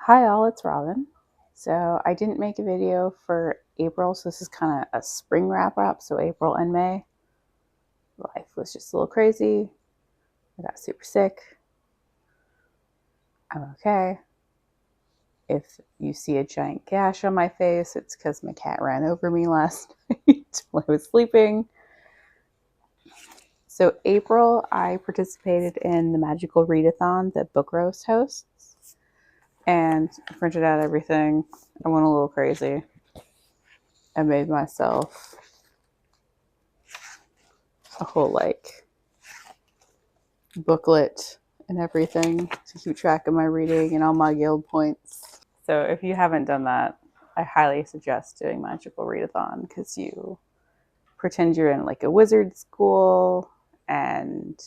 Hi all, it's Robin. So I didn't make a video for April, so this is kind of a spring wrap up. So April and May, life was just a little crazy. I got super sick. I'm okay. If you see a giant gash on my face, it's because my cat ran over me last night while I was sleeping. So April, I participated in the magical readathon that Book Roast hosts, and I printed out everything. I went a little crazy. I made myself a whole booklet and everything to keep track of my reading and all my guild points. So if you haven't done that, I highly suggest doing Magical Readathon because you pretend you're in like a wizard school and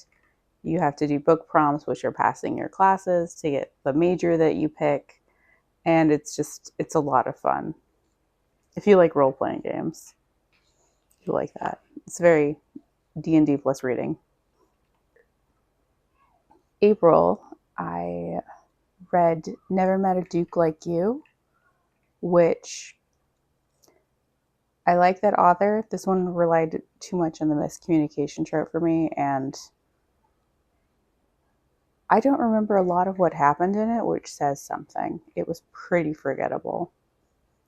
you have to do book prompts, which are passing your classes to get the major that you pick. And it's a lot of fun. If you like role-playing games, you like that. It's very D&D plus reading. April, I read Never Met a Duke Like You, which I like that author. This one relied too much on the miscommunication trope for me, and I don't remember a lot of what happened in it, which says something. It was pretty forgettable.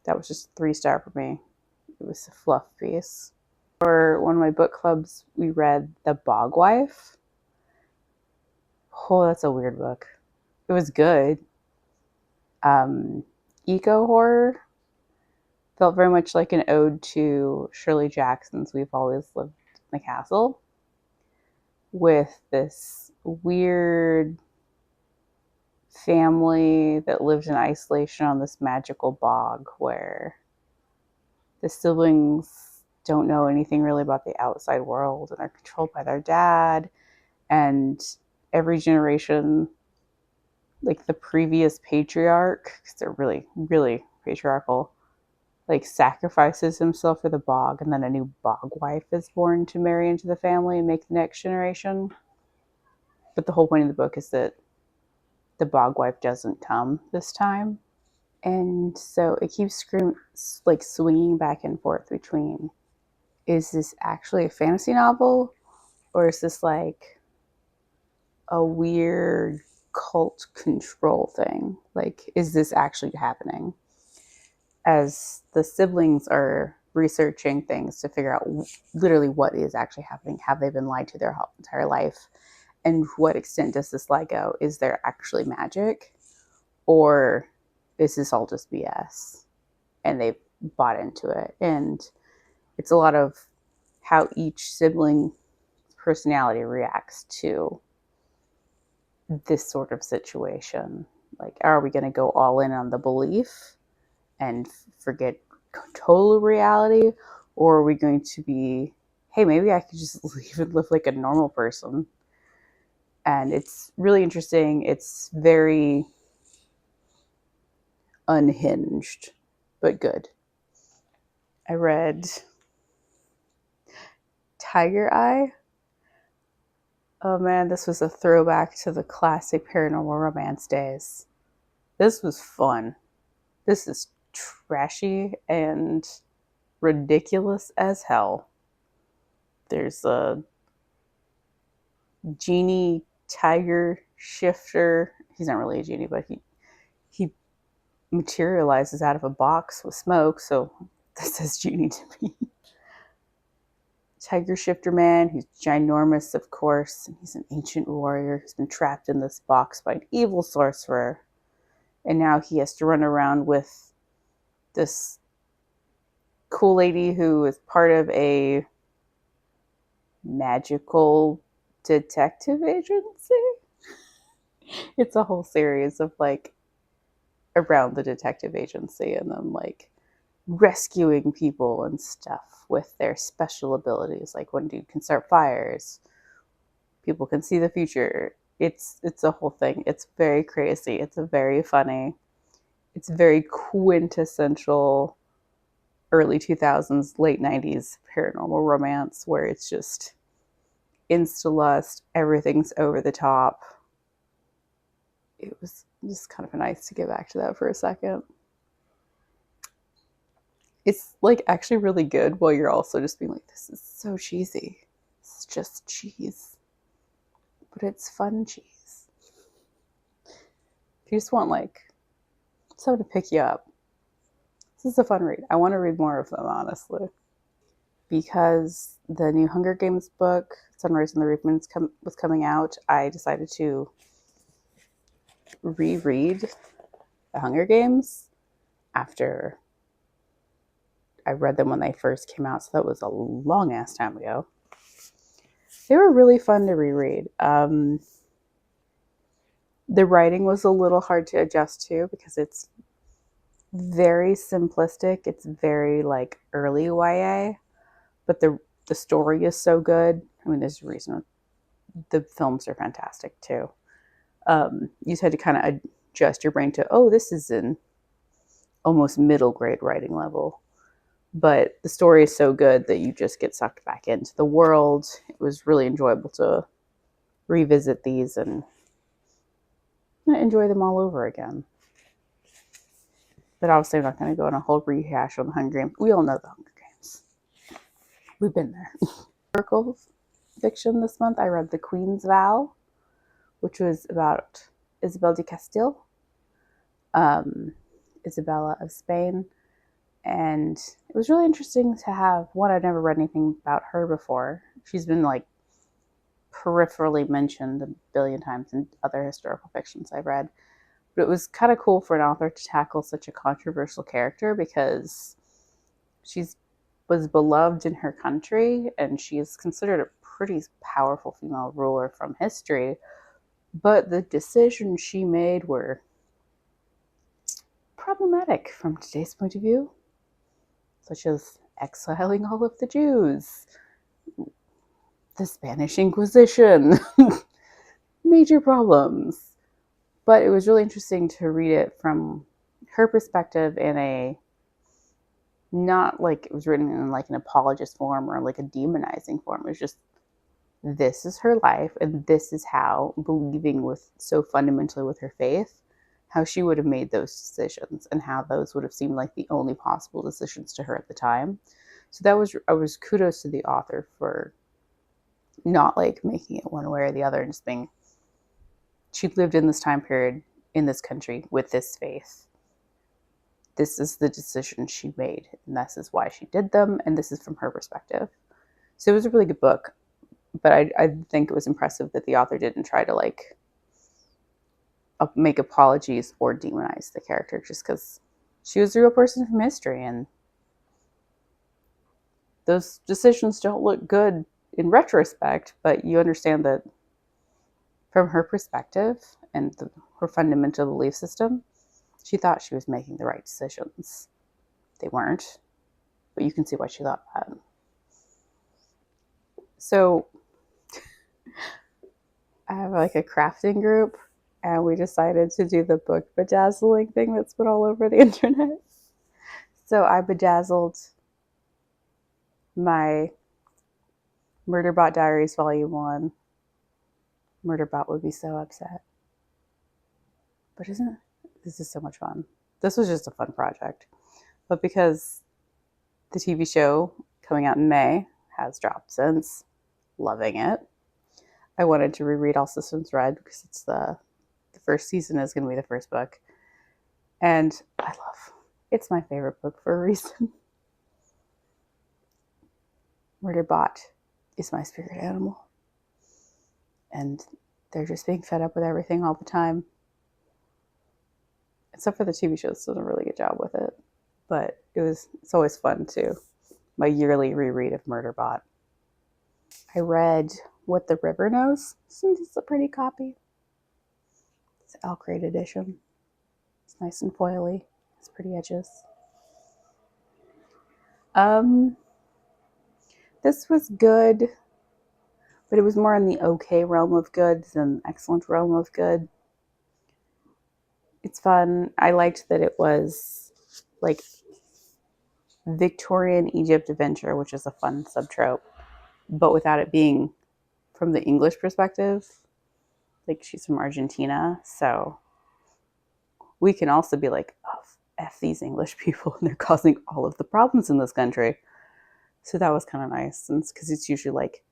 That was just 3-star for me. It was a fluff piece. For one of my book clubs, we read The Bog Wife. Oh, that's a weird book. It was good. Eco horror. Felt very much like an ode to Shirley Jackson's We've Always Lived in the Castle, with this weird family that lived in isolation on this magical bog where the siblings don't know anything really about the outside world and are controlled by their dad. And every generation, like the previous patriarch, because they're really, really patriarchal, like sacrifices himself for the bog, and then a new bog wife is born to marry into the family and make the next generation. But the whole point of the book is that the bog wife doesn't come this time, and so it keeps swinging back and forth between, is this actually a fantasy novel, or is this like a weird cult control thing? Like, is this actually happening? As the siblings are researching things to figure out literally what is actually happening. Have they been lied to their entire life? And what extent does this lie go? Is there actually magic? Or is this all just BS? And they bought into it. And it's a lot of how each sibling personality reacts to this sort of situation. Like, are we going to go all in on the belief and forget total reality, or are we going to be, hey, maybe I could just leave and live like a normal person? And it's really interesting. It's very unhinged, but good. I read Tiger Eye. Oh man, this was a throwback to the classic paranormal romance days. This was fun. This is trashy and ridiculous as hell. There's a genie tiger shifter. He's not really a genie, but he materializes out of a box with smoke, so this says genie to me. Tiger shifter man, who's ginormous, of course, and he's an ancient warrior who's been trapped in this box by an evil sorcerer, and now he has to run around with this cool lady who is part of a magical detective agency. It's a whole series of like around the detective agency and them like rescuing people and stuff with their special abilities. Like one dude can start fires, people can see the future. It's a whole thing. It's very crazy. It's a very funny. It's very quintessential early 2000s, late 90s paranormal romance where it's just insta lust, everything's over the top. it was just kind of nice to get back to that for a second. It's like actually really good while you're also just being like, this is so cheesy. It's just cheese, but it's fun cheese. If you just want like someone to pick you up, this is a fun read. I want to read more of them, honestly. Because the new Hunger Games book, Sunrise and the Reapers, was coming out, I decided to reread the Hunger Games after I read them when they first came out. So that was a long ass time ago. They were really fun to reread. The writing was a little hard to adjust to because it's very simplistic. It's very like early YA, but the story is so good. I mean, there's a reason the films are fantastic too. You just had to kind of adjust your brain to, oh, this is an almost middle grade writing level. But the story is so good that you just get sucked back into the world. It was really enjoyable to revisit these and enjoy them all over again. But obviously, I'm not going to go on a whole rehash on the Hunger Games. We all know the Hunger Games. We've been there. Historical fiction this month, I read The Queen's Vow, which was about Isabel de Castile, Isabella of Spain. And it was really interesting to have one. I'd never read anything about her before. She's been like peripherally mentioned a billion times in other historical fictions I've read. But it was kind of cool for an author to tackle such a controversial character because she's was beloved in her country and she is considered a pretty powerful female ruler from history. But the decisions she made were problematic from today's point of view, such as exiling all of the Jews, the Spanish Inquisition, major problems. But it was really interesting to read it from her perspective in a, not like it was written in like an apologist form or like a demonizing form. It was just, this is her life and this is how, believing with so fundamentally with her faith, how she would have made those decisions and how those would have seemed like the only possible decisions to her at the time. So that was, I was kudos to the author for not like making it one way or the other and just being, she lived in this time period in this country with this faith. This is the decision she made and this is why she did them and this is from her perspective. So it was a really good book, but I think it was impressive that the author didn't try to like make apologies or demonize the character just because she was a real person from history and those decisions don't look good in retrospect, but you understand that from her perspective and her fundamental belief system, she thought she was making the right decisions. They weren't, but you can see why she thought that. So I have like a crafting group and we decided to do the book bedazzling thing that's been all over the internet. So I bedazzled my Murderbot Diaries Volume 1. Murderbot would be so upset. But isn't it? This is so much fun. This was just a fun project. But because the TV show coming out in May has dropped since, loving it, I wanted to reread All Systems Red because it's the first season is going to be the first book. And it's my favorite book for a reason. Murderbot is my spirit animal. And they're just being fed up with everything all the time. Except for the TV show, it's done a really good job with it. But it's always fun too. My yearly reread of Murderbot. I read What the River Knows. Since it's a pretty copy. It's an Elk Grade edition. It's nice and foily. It's pretty edges. This was good, but it was more in the okay realm of good than excellent realm of good. It's fun. I liked that it was like Victorian Egypt adventure, which is a fun subtrope, but without it being from the English perspective. Like she's from Argentina, so we can also be like, oh, F these English people, and they're causing all of the problems in this country. So that was kind of nice, because it's usually like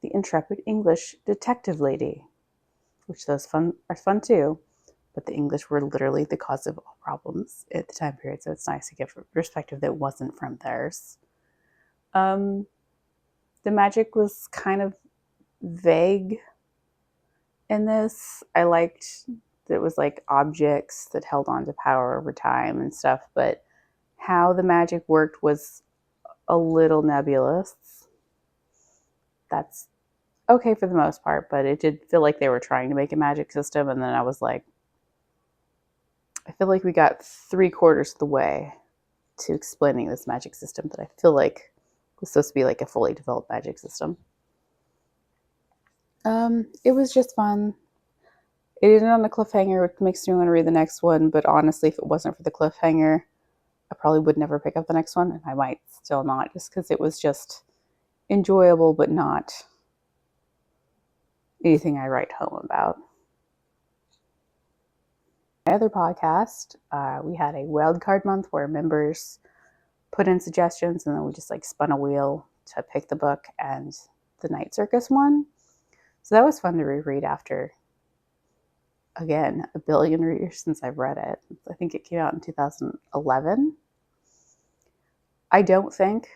the intrepid English detective lady, which those are fun too. But the English were literally the cause of all problems at the time period, so it's nice to get a perspective that wasn't from theirs. The magic was kind of vague in this. I liked that it was like objects that held on to power over time and stuff, but how the magic worked was a little nebulous. That's okay for the most part, but it did feel like they were trying to make a magic system, and then I was like, I feel like we got 3/4 of the way to explaining this magic system that I feel like was supposed to be like a fully developed magic system. It was just fun. It ended on a cliffhanger, which makes me want to read the next one, but honestly, if it wasn't for the cliffhanger, I probably would never pick up the next one, and I might still not, just because it was just enjoyable, but not anything I write home about. My other podcast, we had a wild card month where members put in suggestions, and then we just like spun a wheel to pick the book, and the Night Circus won. So that was fun to reread after, again, a billion years since I've read it. I think it came out in 2011. I don't think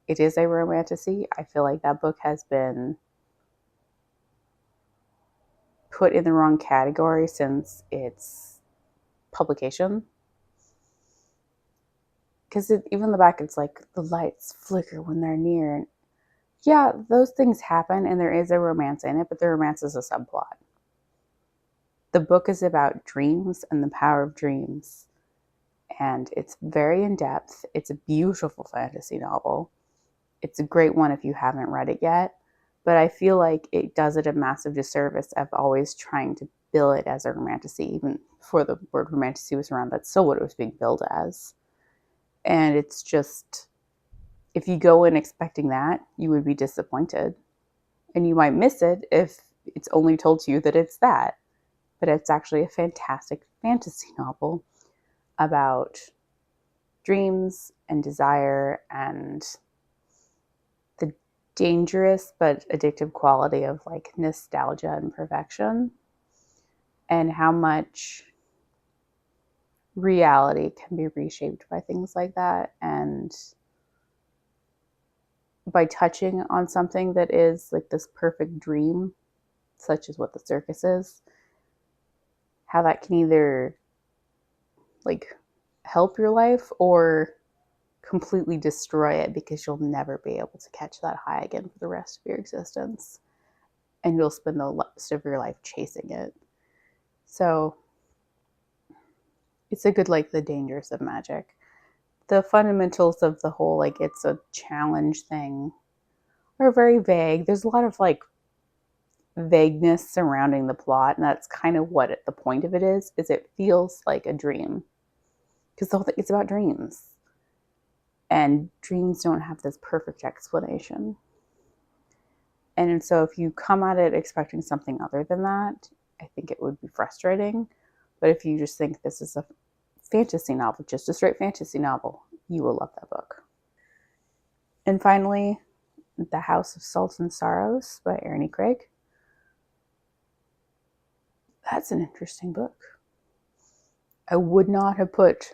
it is a romantasy. I feel like that book has been put in the wrong category since its publication. Because even the back, it's like the lights flicker when they're near. And yeah, those things happen, and there is a romance in it, but the romance is a subplot. The book is about dreams and the power of dreams, and it's very in-depth. It's a beautiful fantasy novel. It's a great one if you haven't read it yet, but I feel like it does it a massive disservice of always trying to bill it as a romantasy. Even before the word romantasy was around, that's still what it was being billed as. And it's just, if you go in expecting that, you would be disappointed. And you might miss it if it's only told to you that it's that. But it's actually a fantastic fantasy novel about dreams and desire and the dangerous but addictive quality of like nostalgia and perfection, and how much reality can be reshaped by things like that, and by touching on something that is like this perfect dream, such as what the circus is, how that can either like help your life or completely destroy it, because you'll never be able to catch that high again for the rest of your existence, and you'll spend the rest of your life chasing it. So it's a good, like, the dangers of magic. The fundamentals of the whole, like, it's a challenge thing are very vague. There's a lot of like vagueness surrounding the plot, and that's kind of what the point of it is it feels like a dream, because the whole thing, it's about dreams, and dreams don't have this perfect explanation. And so if you come at it expecting something other than that, I think it would be frustrating. But if you just think this is a fantasy novel, just a straight fantasy novel, you will love that book. And finally, The House of Salt and Sorrows by Ernie Craig. That's an interesting book. I would not have put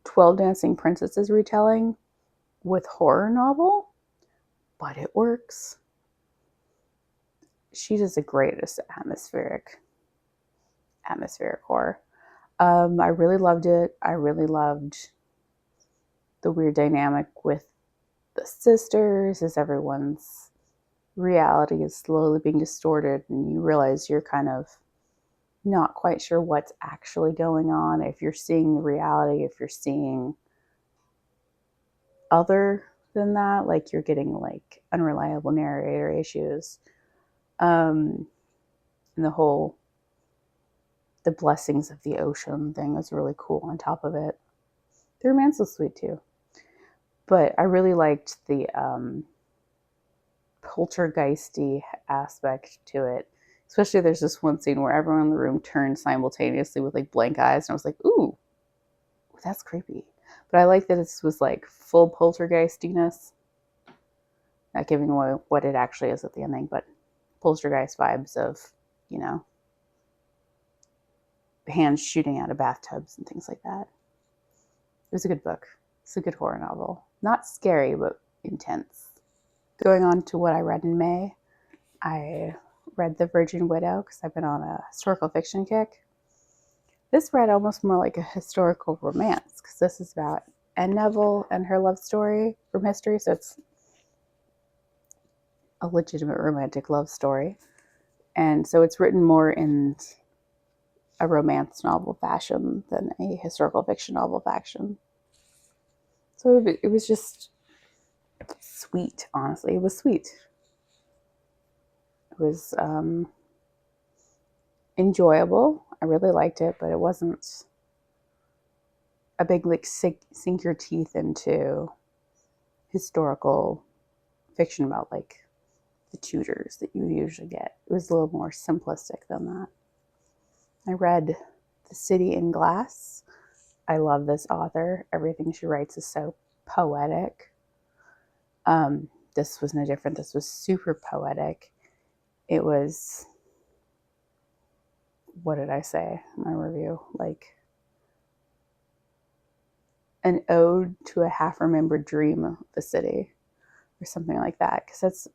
12 Dancing Princesses retelling with horror novel, but it works. She does the greatest atmospheric horror. I really loved it. I really loved the weird dynamic with the sisters as everyone's reality is slowly being distorted, and you realize you're kind of not quite sure what's actually going on, if you're seeing the reality, if you're seeing other than that, like you're getting like unreliable narrator issues. And the blessings of the ocean thing was really cool on top of it. The romance was sweet too. But I really liked the poltergeisty aspect to it. Especially there's this one scene where everyone in the room turns simultaneously with like blank eyes, and I was like, ooh, that's creepy. But I like that this was like full poltergeistiness, not giving away what it actually is at the ending, but poltergeist vibes of, you know, hands shooting out of bathtubs and things like that. It was a good book. It's a good horror novel. Not scary, but intense. Going on to what I read in May, I read The Virgin Widow because I've been on a historical fiction kick. This read almost more like a historical romance because this is about Anne Neville and her love story from history. So it's a legitimate romantic love story. And so it's written more in a romance novel fashion than a historical fiction novel fashion. So it was just sweet, honestly. It was sweet. It was enjoyable. I really liked it, but it wasn't a big like sink your teeth into historical fiction about like the Tudors that you usually get. It was a little more simplistic than that. I read The City in Glass. I love this author. Everything she writes is so poetic. This was no different. This was super poetic. It was, what did I say in my review? Like an ode to a half-remembered dream of the city or something like that. Because that's,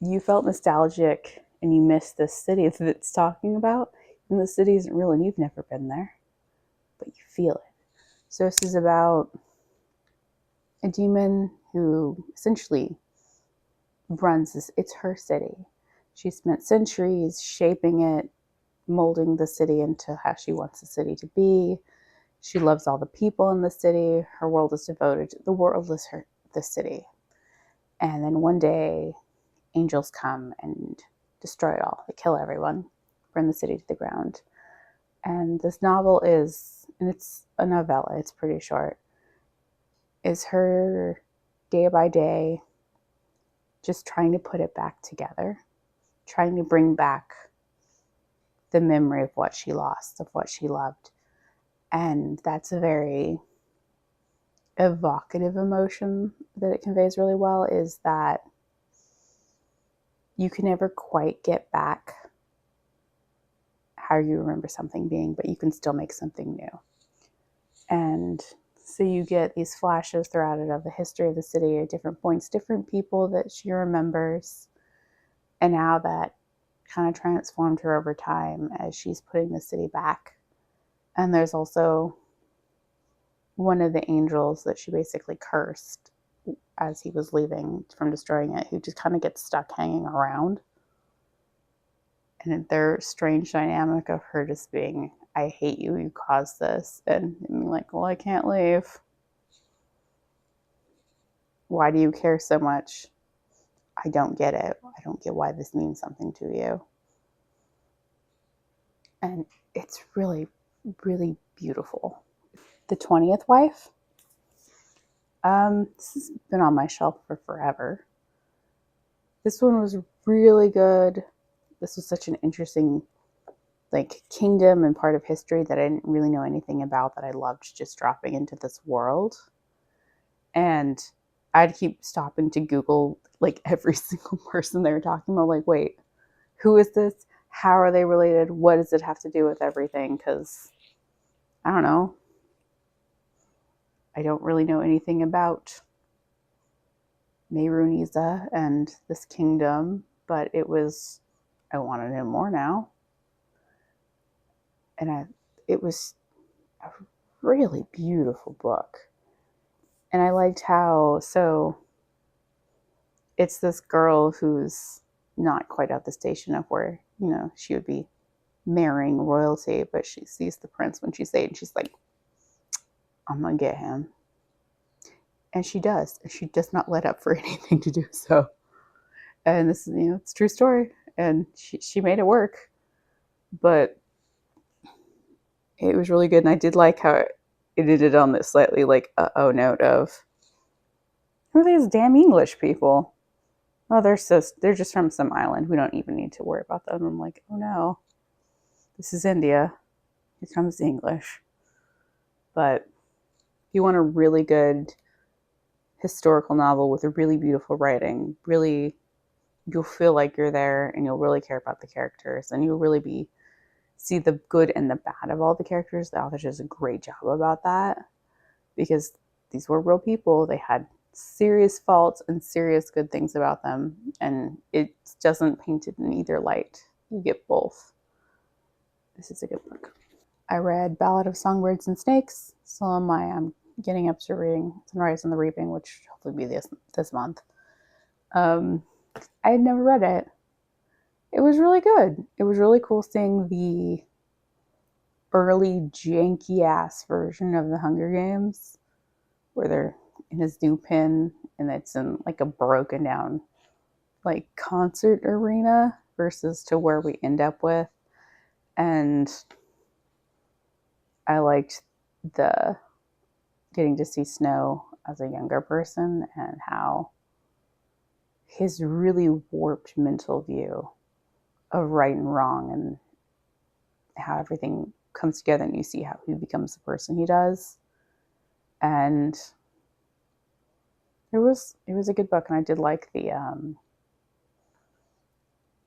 you felt nostalgic and you missed this city that it's talking about. And the city isn't real and you've never been there, but you feel it. So this is about a demon who essentially runs this, it's her city. She spent centuries shaping it, molding the city into how she wants the city to be. She loves all the people in the city. Her world is devoted. The world is the city. And then one day, angels come and destroy it all. They kill everyone, burn the city to the ground. And this novel is, and it's a novella, it's pretty short, is her day by day just trying to put it back together, trying to bring back the memory of what she lost, of what she loved. And that's a very evocative emotion that it conveys really well, is that you can never quite get back how you remember something being, but you can still make something new. And so you get these flashes throughout it of the history of the city at different points, different people that she remembers, and how that kind of transformed her over time as she's putting the city back. And there's also one of the angels that she basically cursed as he was leaving from destroying it, who just kind of gets stuck hanging around. And their strange dynamic of her just being, I hate you, you caused this. And being like, well, I can't leave. Why do you care so much? I don't get it. I don't get why this means something to you. And it's really, really beautiful. The 20th Wife. This has been on my shelf for forever. This one was really good. This was such an interesting like kingdom and part of history that I didn't really know anything about, that I loved just dropping into this world. And I'd keep stopping to Google like every single person they were talking about. Like, wait, who is this? How are they related? What does it have to do with everything? Because I don't know. I don't really know anything about Meiruniza and this kingdom, but it was, I want to know more now. And it was a really beautiful book. And I liked how, so it's this girl who's not quite at the station of where, you know, she would be marrying royalty, but she sees the prince when she's 8 and she's like, I'm gonna get him. And she does. And she does not let up for anything to do so. And this is, you know, it's a true story. And she made it work. But it was really good. And I did like how it ended on this slightly like uh-oh note of, who are these damn English people? oh, they're just from some island. We don't even need to worry about them. I'm like, oh no, this is India. Here comes the English. But if you want a really good historical novel with a really beautiful writing, really, you'll feel like you're there and you'll really care about the characters and you'll really be see the good and the bad of all the characters. The author does a great job about that because these were real people. They had serious faults and serious good things about them, and it doesn't paint it in either light. You get both. This is a good book. I read Ballad of Songbirds and Snakes. So I'm getting up to reading Sunrise and the Reaping, which hopefully be this month. I had never read it. It was really good. It was really cool seeing the early janky ass version of the Hunger Games where they're in his new pen and it's in like a broken down like concert arena versus to where we end up with. And I liked the getting to see Snow as a younger person and how his really warped mental view of right and wrong and how everything comes together and you see how he becomes the person he does. And it was a good book, and I did like the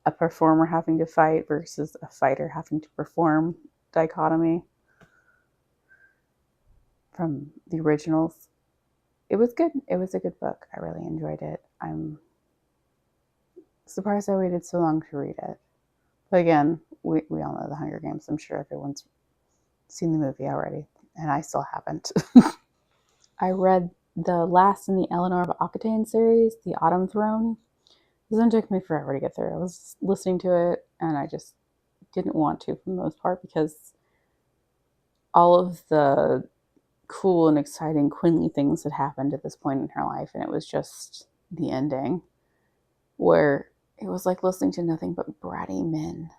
a performer having to fight versus a fighter having to perform dichotomy from the originals. It was good. It was a good book. I really enjoyed it. I'm surprised I waited so long to read it. But again, we all know the Hunger Games. I'm sure everyone's seen the movie already, and I still haven't. I read the last in the Eleanor of Aquitaine series, The Autumn Throne. This one took me forever to get through. I was listening to it, and I just didn't want to for the most part because all of the cool and exciting Quinley things had happened at this point in her life, and it was just the ending where it was like listening to nothing but bratty men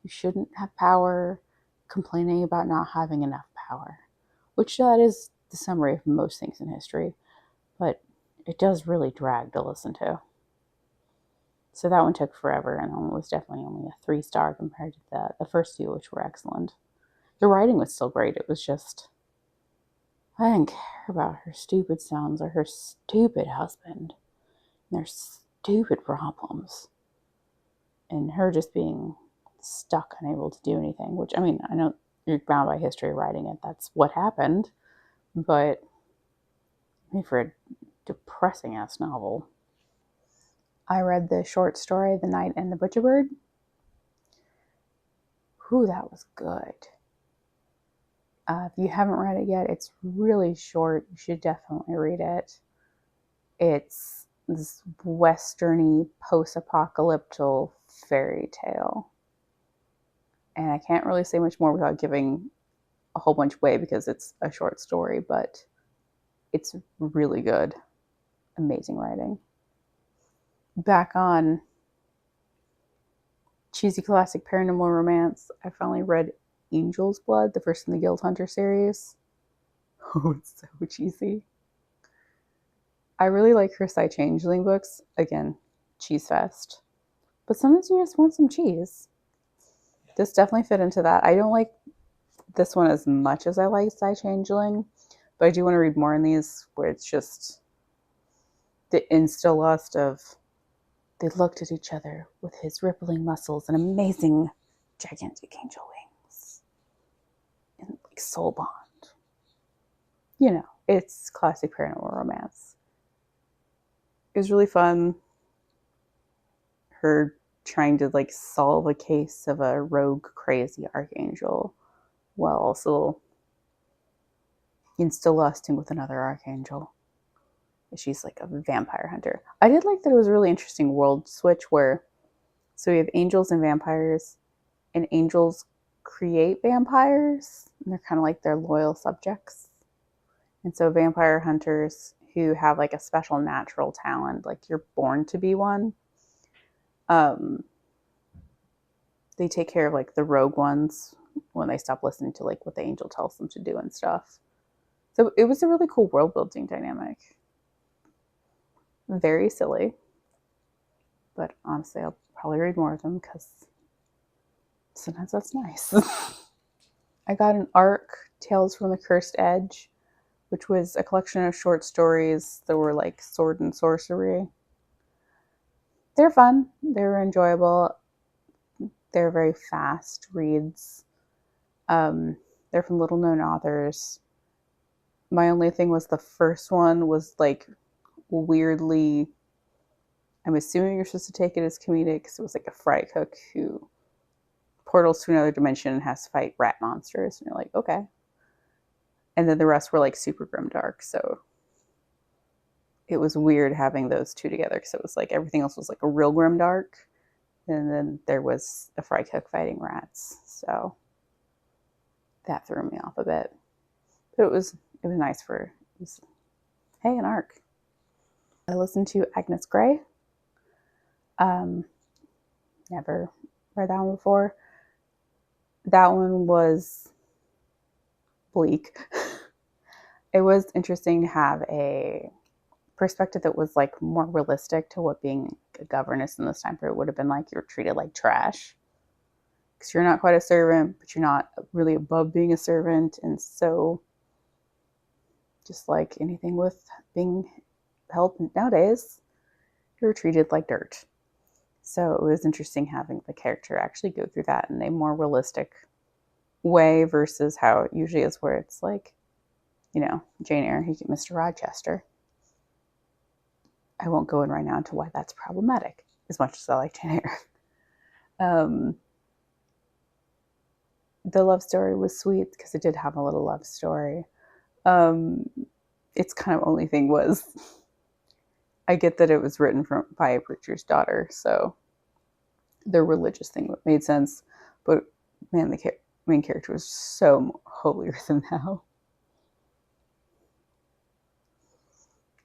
who shouldn't have power complaining about not having enough power, which that is the summary of most things in history, but it does really drag to listen to. So that one took forever, and it was definitely only a 3-star compared to the first two, which were excellent. The writing was still great. It was just, I didn't care about her stupid sons or her stupid husband and their stupid problems. And her just being stuck, unable to do anything, which, I mean, I know you're bound by history writing it. That's what happened. But I mean, for a depressing ass novel. I read the short story, The Knight and the Butcherbird. Whew, that was good. If you haven't read it yet, it's really short. You should definitely read it. It's this westerny, post-apocalyptic fairy tale. And I can't really say much more without giving a whole bunch away because it's a short story, but it's really good. Amazing writing. Back on cheesy classic paranormal romance, I finally read Angel's Blood, the first in the Guild Hunter series. Oh, it's so cheesy. I really like her Changeling books. Again, cheese fest. But sometimes you just want some cheese. This definitely fit into that. I don't like this one as much as I like Changeling, but I do want to read more in these where it's just the insta-lust of they looked at each other with his rippling muscles and amazing gigantic angel wings and like soul bond. You know, it's classic paranormal romance. It was really fun. Her trying to like solve a case of a rogue crazy archangel while also insta-lusting with another archangel. She's like a vampire hunter. I did like that it was a really interesting world switch where so we have angels and vampires, and angels create vampires, and they're kind of like their loyal subjects. And so vampire hunters who have like a special natural talent, like you're born to be one, they take care of like the rogue ones when they stop listening to like what the angel tells them to do and stuff. So it was a really cool world building dynamic. Very silly, but honestly, I'll probably read more of them because sometimes that's nice. I got an ARC, Tales from the Cursed Edge, which was a collection of short stories that were like sword and sorcery. They're fun, they're enjoyable, they're very fast reads. They're from little known authors. My only thing was the first one was like weirdly, I'm assuming you're supposed to take it as comedic because it was like a fry cook who portals to another dimension and has to fight rat monsters. And you're like, okay. And then the rest were like super grim dark. So it was weird having those two together because it was like everything else was like a real grim dark. And then there was a fry cook fighting rats. So that threw me off a bit. But it was nice for, it was, hey, an arc. I listened to Agnes Grey. Never read that one before. That one was bleak. It was interesting to have a perspective that was like more realistic to what being a governess in this time period would have been like. You're treated like trash because you're not quite a servant, but you're not really above being a servant. And so just like anything with being held nowadays, you're treated like dirt. So it was interesting having the character actually go through that in a more realistic way versus how it usually is, where it's like, you know, Jane Eyre, you get Mr. Rochester. I won't go in right now into why that's problematic, as much as I like Jane Eyre. The love story was sweet because it did have a little love story. Its kind of only thing was, I get that it was written by a preacher's daughter, so the religious thing made sense. But man, the main character was so holier than thou.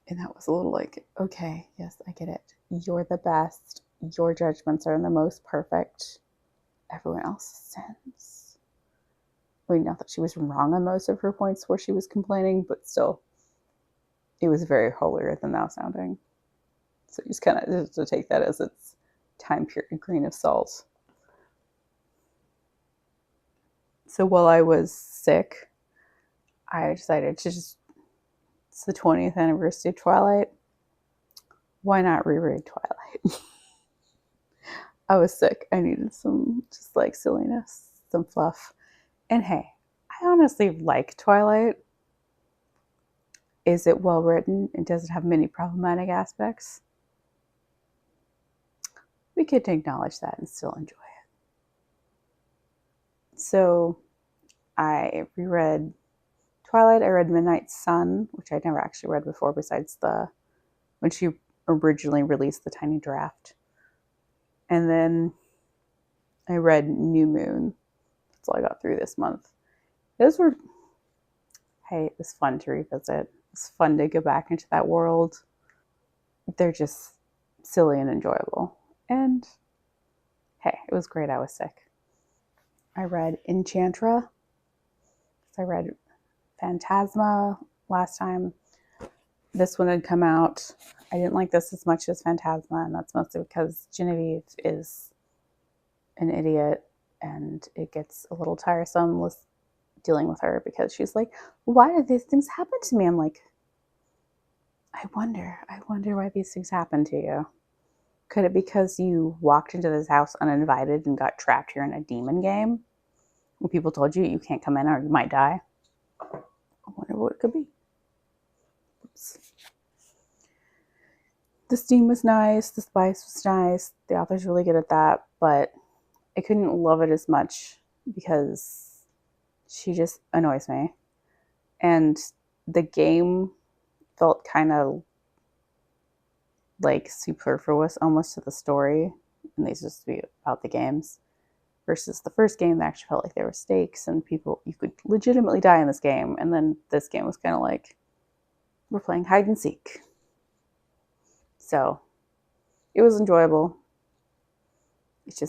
And that was a little like, okay, yes, I get it. You're the best. Your judgments are the most perfect. Everyone else sins. I mean, not that she was wrong on most of her points where she was complaining, but still, it was very holier than thou sounding. So you just kind of have to take that as its time period grain of salt. So while I was sick, I decided to just, it's the 20th anniversary of Twilight. Why not reread Twilight? I was sick. I needed some just like silliness, some fluff. And hey, I honestly like Twilight. Is it well written? And does it have many problematic aspects? We could acknowledge that and still enjoy it. So I reread Twilight. I read Midnight Sun, which I'd never actually read before besides when she originally released the tiny draft. And then I read New Moon. That's all I got through this month. Those were, hey, it was fun to revisit. It's fun to go back into that world. They're just silly and enjoyable. And hey, it was great I was sick. I read Enchantra. I read Phantasma last time. This one had come out. I didn't like this as much as Phantasma, and that's mostly because Genevieve is an idiot, and it gets a little tiresome dealing with her because she's like, why did these things happen to me? I'm like, I wonder why these things happen to you. Could it be because you walked into this house uninvited and got trapped here in a demon game? When people told you can't come in or you might die? I wonder what it could be. Oops. The steam was nice, the spice was nice, the author's really good at that, but I couldn't love it as much because she just annoys me. And the game felt kind of like superfluous almost to the story, and these just be about the games. Versus the first game, that actually felt like there were stakes and people, you could legitimately die in this game. And then this game was kind of like, we're playing hide and seek. So it was enjoyable. It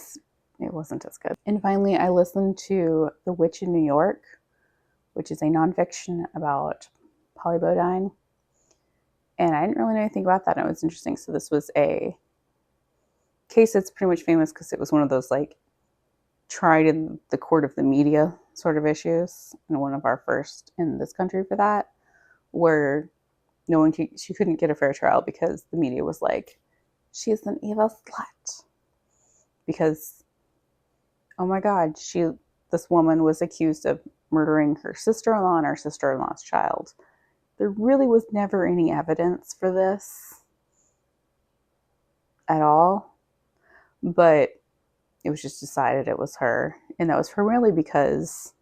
wasn't as good. And finally, I listened to The Witch in New York, which is a nonfiction about Polly Bodine. And I didn't really know anything about that, and it was interesting. So this was a case that's pretty much famous because it was one of those like tried in the court of the media sort of issues, and one of our first in this country for that, where no one she couldn't get a fair trial because the media was like, she's an evil slut. Because oh my god, this woman was accused of murdering her sister-in-law and her sister-in-law's child. There really was never any evidence for this at all, but it was just decided it was her. And that was primarily because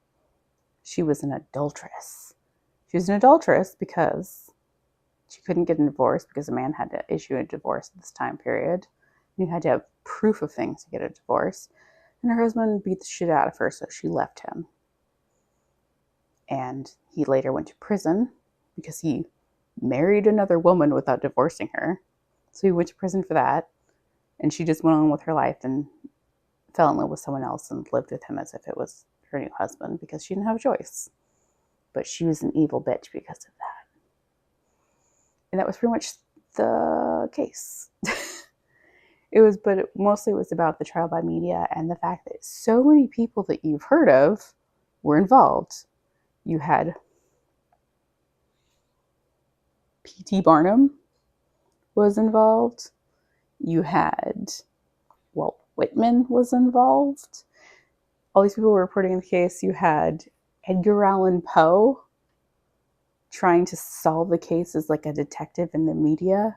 she was an adulteress. She was an adulteress because she couldn't get a divorce because a man had to issue a divorce at this time period. You had to have proof of things to get a divorce. And her husband beat the shit out of her, so she left him. And he later went to prison because he married another woman without divorcing her. So he went to prison for that. And she just went on with her life and fell in love with someone else and lived with him as if it was her new husband because she didn't have a choice. But she was an evil bitch because of that. And that was pretty much the case. But mostly it was about the trial by media and the fact that so many people that you've heard of were involved. You had P.T. Barnum was involved. You had Walt Whitman was involved. All these people were reporting in the case. You had Edgar Allan Poe trying to solve the case as like a detective in the media.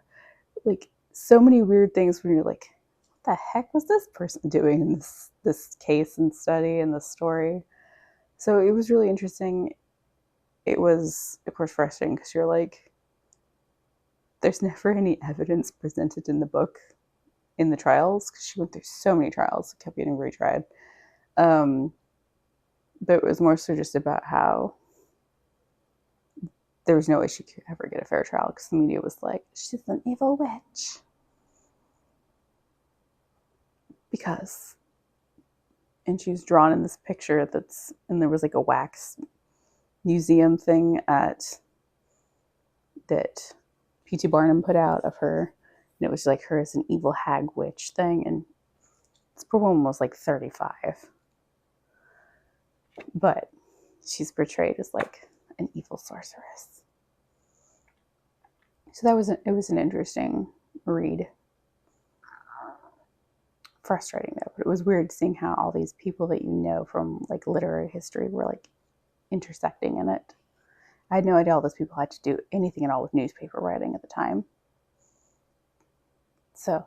Like so many weird things where you're like, what the heck was this person doing in this case and study and this story? So it was really interesting. It was, of course, frustrating because you're like, there's never any evidence presented in the book in the trials because she went through so many trials, kept getting retried. But it was more so just about how there was no way she could ever get a fair trial because the media was like, she's an evil witch. Because, and she was drawn in this picture and there was like a wax museum thing that P.T. Barnum put out of her. And it was like her as an evil hag witch thing. And this poor woman was like 35. But she's portrayed as like an evil sorceress. So it was an interesting read. Frustrating though, but it was weird seeing how all these people that you know from like literary history were like intersecting in it. I had no idea all those people had to do anything at all with newspaper writing at the time. So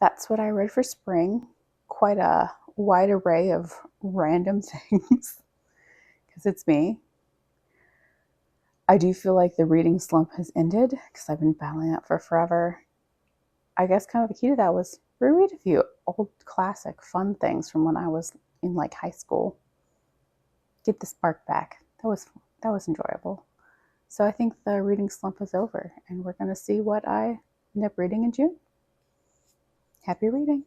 that's what I read for spring. Quite a wide array of random things because it's me. I do feel like the reading slump has ended because I've been battling that for forever. I guess kind of the key to that was reread a few old classic fun things from when I was in like high school. Get the spark back. That was enjoyable. So I think the reading slump is over and we're going to see what I end up reading in June. Happy reading.